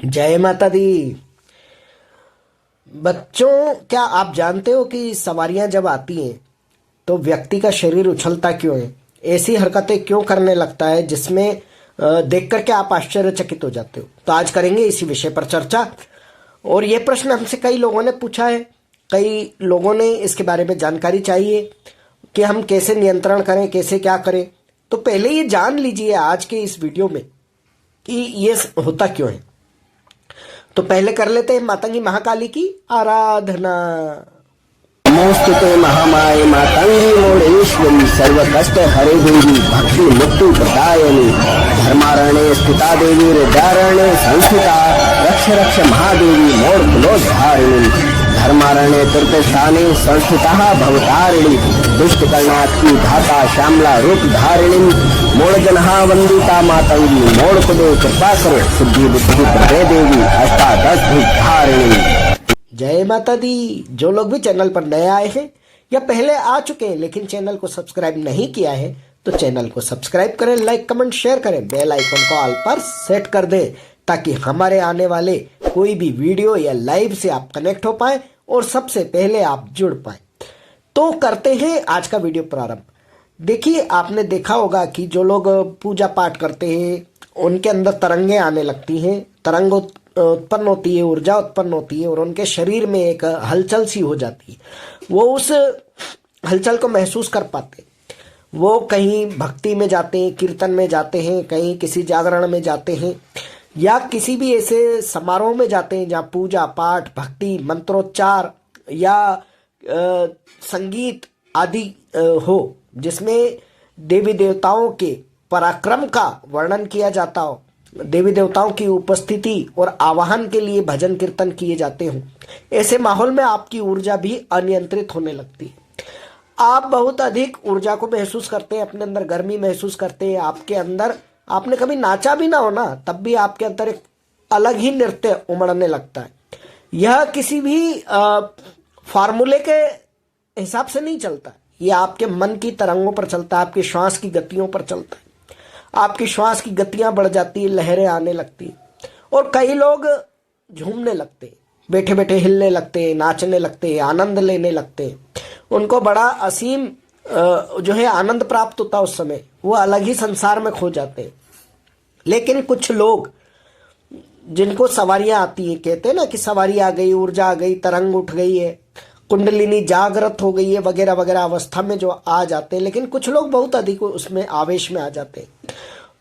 जय माता दी। बच्चों, क्या आप जानते हो कि सवारियां जब आती हैं तो व्यक्ति का शरीर उछलता क्यों है? ऐसी हरकतें क्यों करने लगता है जिसमें देख करके आप आश्चर्यचकित हो जाते हो? तो आज करेंगे इसी विषय पर चर्चा। और ये प्रश्न हमसे कई लोगों ने पूछा है। कई लोगों ने इसके बारे में जानकारी चाहिए कि हम कैसे नियंत्रण करें, कैसे क्या करें। तो पहले ये जान लीजिए आज के इस वीडियो में कि ये होता क्यों है। तो पहले कर लेते हैं मातंगी महाकाली की आराधना। नमोस्तुते महामाये मातंगी मोड़ेश्वरी सर्व कष्ट हरे देवी भक्ति मुक्ति प्रदायिनी धर्मारण्ये स्थिता देवी हृदयारण्ये संस्थिता रक्ष रक्ष महादेवी मोड़ कुलोद्धारिणी धर्मारण्ये तीर्थस्थाने संस्थिता भवतारिणी दुष्ट कर्णात्की धाता श्यामला रूप धारिणी मोड़ जनहा वंदिता मातंगी मोड़ कुदे कृपा करो सिद्धि बुद्धि प्रदे देवी अष्टादश धारिणी। जय माता दी। जो लोग भी चैनल पर नए आए हैं या पहले आ चुके हैं लेकिन चैनल को सब्सक्राइब नहीं किया है तो चैनल को सब्सक्राइब करें, लाइक कमेंट शेयर करें, बेल आइकन को ऑल पर सेट कर दें ताकि हमारे आने वाले कोई भी वीडियो या लाइव से आप कनेक्ट हो पाए और सबसे पहले आप जुड़ पाए। तो करते हैं आज का वीडियो प्रारंभ। देखिए, आपने देखा होगा कि जो लोग पूजा पाठ करते हैं उनके अंदर तरंगे आने लगती हैं, तरंग उत्पन्न होती है, ऊर्जा उत्पन्न होती है और उनके शरीर में एक हलचल सी हो जाती है। वो उस हलचल को महसूस कर पाते। वो कहीं भक्ति में जाते हैं, कीर्तन में जाते हैं, कहीं किसी जागरण में जाते हैं या किसी भी ऐसे समारोह में जाते हैं जहाँ पूजा पाठ, भक्ति, मंत्रोच्चार या संगीत आदि हो, जिसमें देवी देवताओं के पराक्रम का वर्णन किया जाता हो, देवी देवताओं की उपस्थिति और आवाहन के लिए भजन कीर्तन किए जाते हों। ऐसे माहौल में आपकी ऊर्जा भी अनियंत्रित होने लगती है। आप बहुत अधिक ऊर्जा को महसूस करते हैं, अपने अंदर गर्मी महसूस करते हैं। आपके अंदर, आपने कभी नाचा भी ना हो ना, तब भी आपके अंदर एक अलग ही नृत्य उमड़ने लगता है। यह किसी भी फार्मूले के हिसाब से नहीं चलता, यह आपके मन की तरंगों पर चलता है, आपके श्वास की गतियों पर चलता है। आपकी श्वास की गतियां बढ़ जाती है, लहरें आने लगती है और कई लोग झूमने लगते हैं, बैठे बैठे हिलने लगते हैं, नाचने लगते हैं, आनंद लेने लगते हैं। उनको बड़ा असीम जो है आनंद प्राप्त होता है। उस समय वो अलग ही संसार में खो जाते हैं। लेकिन कुछ लोग जिनको सवारियां आती हैं, कहते हैं ना कि सवारी आ गई, ऊर्जा आ गई, तरंग उठ गई है, कुंडलिनी जागृत हो गई है, वगैरह वगैरह अवस्था में जो आ जाते हैं। लेकिन कुछ लोग बहुत अधिक उसमें आवेश में आ जाते हैं।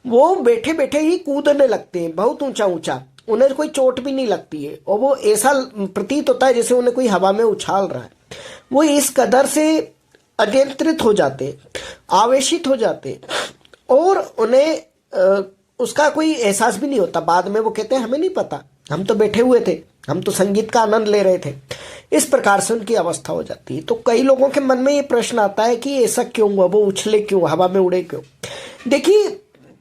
वो बैठे बैठे ही कूदने लगते हैं, बहुत ऊंचा ऊंचा, उन्हें कोई चोट भी नहीं लगती है और वो ऐसा प्रतीत होता है जैसे उन्हें कोई हवा में उछाल रहा है। वो इस कदर से अनियंत्रित हो जाते हैं, आवेशित हो जाते हैं और उन्हें उसका कोई एहसास भी नहीं होता। बाद में वो कहते हैं हमें नहीं पता, हम तो बैठे हुए थे, हम तो संगीत का आनंद ले रहे थे। इस प्रकार से उनकी अवस्था हो जाती है। तो कई लोगों के मन में ये प्रश्न आता है कि ऐसा क्यों हुआ, वो उछले क्यों, हवा में उड़े क्यों। देखिए,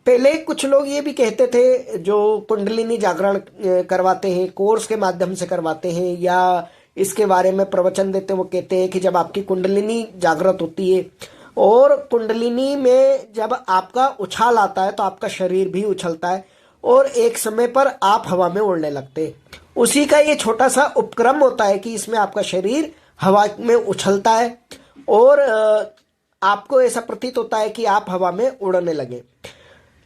पहले कुछ लोग ये भी कहते थे, जो कुंडलिनी जागरण करवाते हैं, कोर्स के माध्यम से करवाते हैं या इसके बारे में प्रवचन देते हैं, वो कहते हैं कि जब आपकी कुंडलिनी जागृत होती है और कुंडलिनी में जब आपका उछाल आता है तो आपका शरीर भी उछलता है और एक समय पर आप हवा में उड़ने लगते हैं। उसी का ये छोटा सा उपक्रम होता है कि इसमें आपका शरीर हवा में उछलता है और आपको ऐसा प्रतीत होता है कि आप हवा में उड़ने लगे।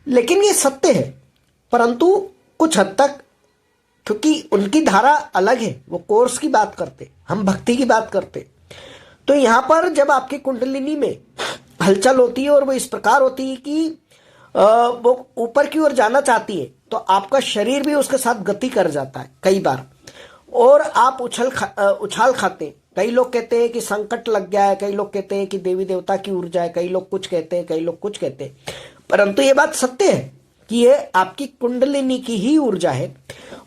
लेकिन ये सत्य है, परंतु कुछ हद तक, क्योंकि उनकी धारा अलग है, वो कोर्स की बात करते, हम भक्ति की बात करते। तो यहाँ पर जब आपकी कुंडलिनी में हलचल होती है और वो इस प्रकार होती है कि वो ऊपर की ओर जाना चाहती है तो आपका शरीर भी उसके साथ गति कर जाता है कई बार और आप उछाल खाते हैं। कई लोग कहते हैं कि संकट लग गया है, कई लोग कहते हैं कि देवी देवता की ऊर्जा है, कई लोग कुछ कहते हैं, कई लोग कुछ कहते हैं। परंतु ये बात सत्य है कि ये आपकी कुंडलिनी की ही ऊर्जा है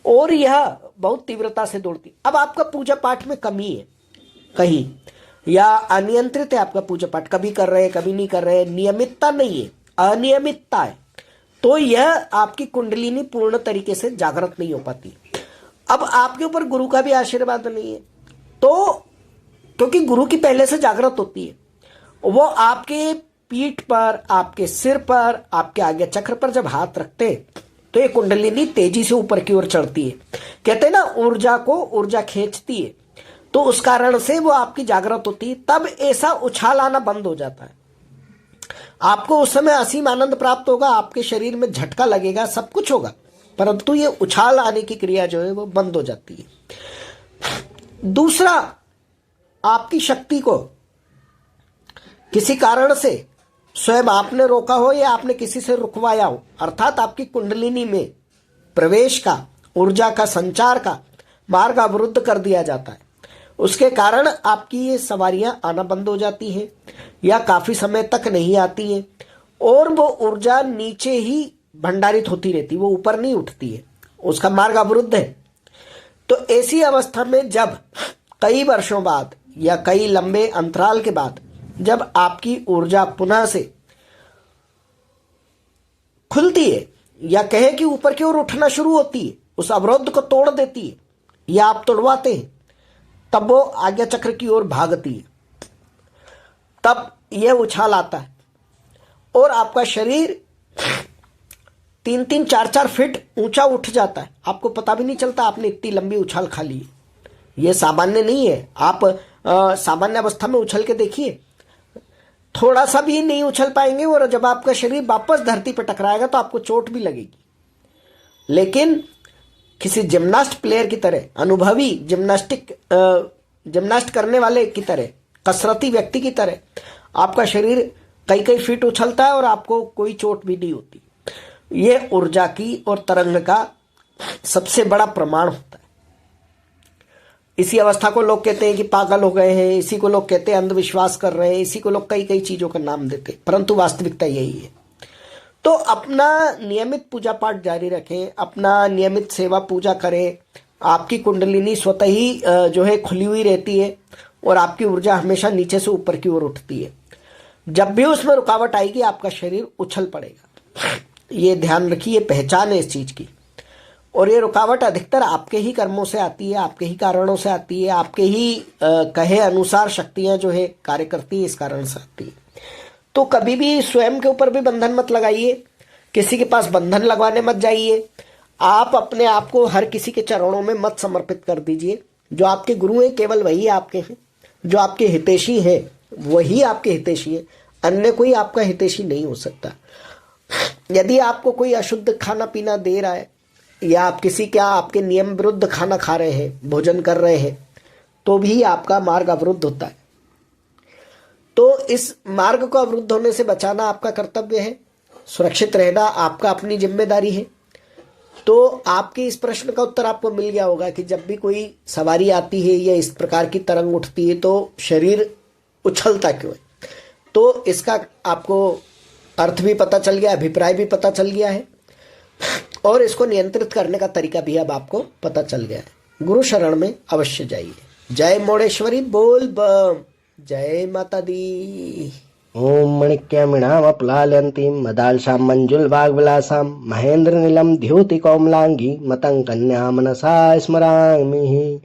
और यह बहुत तीव्रता से दौड़ती। अब आपका पूजा पाठ में कमी है कहीं या अनियंत्रित है आपका पूजा पाठ, कभी कर रहे हैं कभी नहीं कर रहे हैं, नियमितता नहीं है, अनियमितता है, तो यह आपकी कुंडलिनी पूर्ण तरीके से जागृत नहीं हो पाती। अब आपके ऊपर गुरु का भी आशीर्वाद नहीं है, तो क्योंकि गुरु की पहले से जागृत होती है, वो आपके पीठ पर, आपके सिर पर, आपके आगे चक्र पर जब हाथ रखते तो तो ये कुंडलिनी तेजी से ऊपर की ओर चढ़ती है। कहते हैं ना, ऊर्जा को ऊर्जा खींचती है, तो उस कारण से वो आपकी जागृत होती है। तब ऐसा उछाल आना बंद हो जाता है। आपको उस समय असीम आनंद प्राप्त होगा, आपके शरीर में झटका लगेगा, सब कुछ होगा, परंतु ये उछाल आने की क्रिया जो है वो बंद हो जाती है। दूसरा, आपकी शक्ति को किसी कारण से स्वयं आपने रोका हो या आपने किसी से रुकवाया हो, अर्थात आपकी कुंडलिनी में प्रवेश का, ऊर्जा का, संचार का मार्ग अवरुद्ध कर दिया जाता है, उसके कारण आपकी ये सवारियां आना बंद हो जाती हैं या काफी समय तक नहीं आती हैं और वो ऊर्जा नीचे ही भंडारित होती रहती, वो ऊपर नहीं उठती है, उसका मार्ग अवरुद्ध है। तो ऐसी अवस्था में जब कई वर्षों बाद या कई लंबे अंतराल के बाद जब आपकी ऊर्जा पुनः से खुलती है या कहे कि ऊपर की ओर उठना शुरू होती है, उस अवरोध को तोड़ देती है या आप तोड़वाते हैं, तब वो आज्ञा चक्र की ओर भागती है। तब यह उछाल आता है और आपका शरीर 3-3, 4-4 फीट ऊंचा उठ जाता है। आपको पता भी नहीं चलता आपने इतनी लंबी उछाल खा ली है। यह सामान्य नहीं है। आप सामान्य अवस्था में उछल के देखिए, थोड़ा सा भी नहीं उछल पाएंगे और जब आपका शरीर वापस धरती पर टकराएगा तो आपको चोट भी लगेगी। लेकिन किसी जिम्नास्ट प्लेयर की तरह, अनुभवी जिम्नास्ट करने वाले की तरह, कसरती व्यक्ति की तरह आपका शरीर कई कई फीट उछलता है और आपको कोई चोट भी नहीं होती। यह ऊर्जा की और तरंग का सबसे बड़ा प्रमाण होता है। इसी अवस्था को लोग कहते हैं कि पागल हो गए हैं, इसी को लोग कहते हैं अंधविश्वास कर रहे हैं, इसी को लोग कई कई चीजों का नाम देते हैं, परंतु वास्तविकता यही है। तो अपना नियमित पूजा पाठ जारी रखें, अपना नियमित सेवा पूजा करें। आपकी कुंडलिनी स्वतः ही जो है खुली हुई रहती है और आपकी ऊर्जा हमेशा नीचे से ऊपर की ओर उठती है। जब भी उसमें रुकावट आएगी आपका शरीर उछल पड़ेगा। ये ध्यान रखिए, पहचान है इस चीज की। और ये रुकावट अधिकतर आपके ही कर्मों से आती है, आपके ही कारणों से आती है, आपके ही कहे अनुसार शक्तियां जो है कार्य करती है, इस कारण से आती है। तो कभी भी स्वयं के ऊपर भी बंधन मत लगाइए, किसी के पास बंधन लगवाने मत जाइए। आप अपने आप को हर किसी के चरणों में मत समर्पित कर दीजिए। जो आपके गुरु हैं केवल वही आपके हैं, जो आपके हितैषी हैं वही आपके हितैषी है, अन्य कोई आपका हितैषी नहीं हो सकता। यदि आपको कोई अशुद्ध खाना पीना दे रहा है या आप किसी क्या आपके नियम विरुद्ध खाना खा रहे हैं, भोजन कर रहे हैं, तो भी आपका मार्ग अवरुद्ध होता है। तो इस मार्ग को अवरुद्ध होने से बचाना आपका कर्तव्य है, सुरक्षित रहना आपका अपनी जिम्मेदारी है। तो आपके इस प्रश्न का उत्तर आपको मिल गया होगा कि जब भी कोई सवारी आती है या इस प्रकार की तरंग उठती है तो शरीर उछलता क्यों है। तो इसका आपको अर्थ भी पता चल गया, अभिप्राय भी पता चल गया है और इसको नियंत्रित करने का तरीका भी अब आपको पता चल गया है। गुरु शरण में अवश्य जाइए। जय मोड़ेश्वरी बोल बम, जय माता दी। ओम मणिक्यमिणामप्लाल्यन्तीं मदालसां मंजुलवाग्विलासां महेन्द्रनीलं द्योतिकौमलाङ्गी मतं कन्या मनसा स्मरामि।